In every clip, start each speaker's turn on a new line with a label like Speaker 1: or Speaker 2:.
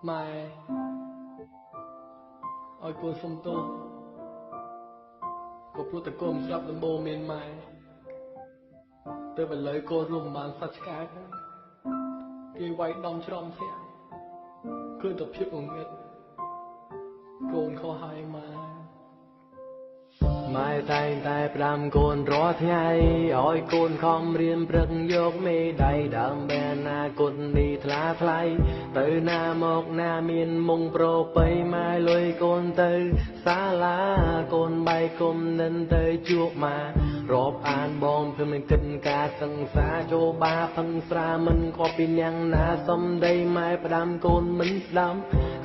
Speaker 1: ម៉ែឲ្យកូនសុំទោសក៏ព្រោះតែកូនស្លាប់ដំបូងមានម៉ែទៅឥឡូវកូនរួមបានសាច់ឆ្កែគេវាយដំច្រំធាក់គឺតែភាពងងឹតកូនខុសហើយម៉ែម៉ែតែងតែផ្ដាំកូនរាល់ថ្ងៃឲ្យកូនខំរៀនព្រឹកយកមេដៃដើម្បីអនាគតនេះថ្លាថ្លៃទៅណាមកណាមានមុងប្រពៃម៉ែលុយកូនទៅសាលាកូនបែកគុំនិនទៅជួបម៉ារាប់អានបងភឹមនឹងគិតការសិក្សាចូលបាផឹងស្រាមិនខកពីនាងណាសំដីម៉ែផ្ដាំកូនមិនស្ដាំ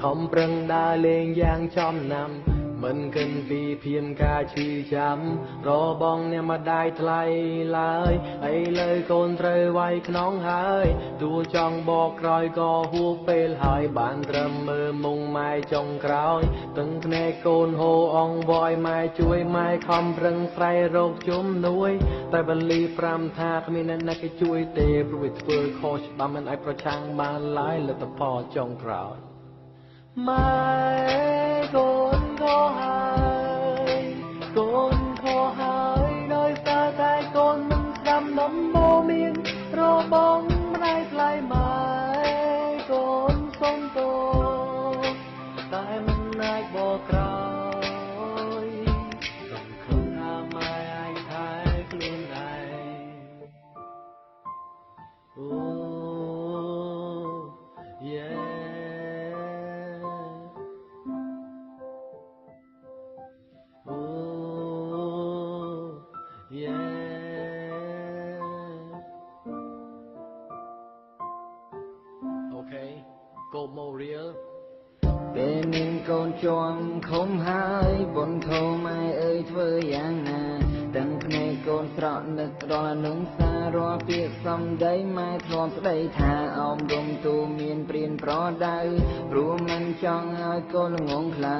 Speaker 1: ខំប្រឹងដើរលេងយ៉ាងចំណាំមិនគិនពីភៀមការឈឺចាំរបងអ្នកម្ដាយថ្លៃឡើយឥឡូវកូនត្រូវវាយខ្នងហើយទួចង់បកក្រោយក៏ហួសពេលហើយបានត្រឹមមើលមុងម៉ែចុងក្រោយទាំងភ្នែកកូនហូរអង្វយម៉ែជួយម៉ែខំប្រឹងស្រែរោគជំនួយតែបលី5ថាគ្មានអ្នកណាគេជួយទេព្រោះវាធ្វើខុសច្បាប់មិនអាចប្រឆាំងបានឡើយលទ្ធផលចុងក្រោយម៉ែកូនខុសហើយកូនខុសហើយដោយសារតែកូនមិនស្ដាប់ដំបូងមានរបងម្ដាយថ្លៃម៉ែកូនសុំទោសតែមិនអាចបកក្រោយសង្ឃឹមថាម៉ែអាចថែខ្លួនឯងអូយេGo more real ពេលមានកូនជាប់ឃុំហើយបុនធំម៉ែអើយធ្វើយ៉ាងណាទាំងភ្នែកកូនស្រក់នឹករាល់នឹងសាររាល់ពាក្យសំដីម៉ែធ្លាប់ស្ដីថាអោមរំទូមានព្រានប្រដៅព្រោះមិនចង់ឲ្យកូនល្ងងខ្លៅ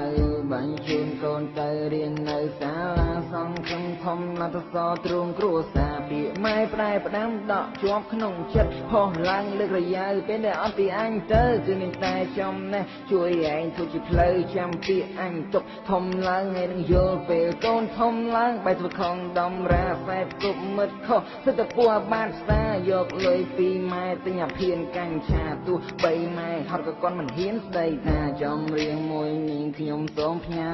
Speaker 1: បាញ់ជូនកូនទៅរៀននៅសាលាសង្ឃឹមធំណាត់សទ្រង់គ្រួសារពាក្យម៉ែផ្ដែផ្ដាំដកជាប់ក្នុងចិត្តផុសឡើងលើករយៅពេលដែលអត់ពីអញទៅគឺមានតែចំណេះជួយឯងធ្វើជាផ្លូវចាំពាក្យអញទុកធំឡើងហើយនឹងយល់ពេលកូនធំឡើងបែរធ្វើខំដំរាសែបគប់មិត្តខុសសិទ្ធិពួរបានស្ដាយកលុយពីម៉ែទិញអាភៀនកញ្ឆាទោះបីម៉ែហត់ក៏គាត់មិនហ៊ានស្ដីថាចំរៀងមួយនាងខ្ញុំសូមផ្ញើ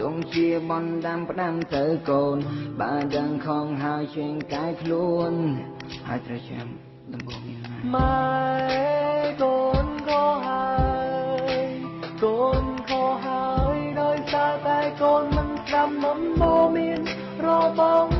Speaker 1: ទងជាបណ្ដាំផ្ដាំទៅកូនបើដឹងខំហើយជាងកាយខ្លួនហើយត្រូវចាំដំបូងមានម៉ែកូនខុសហើយកូនខុសហើយដោយសារតែកូនមិនស្ដាប់ដំបូងមានរបង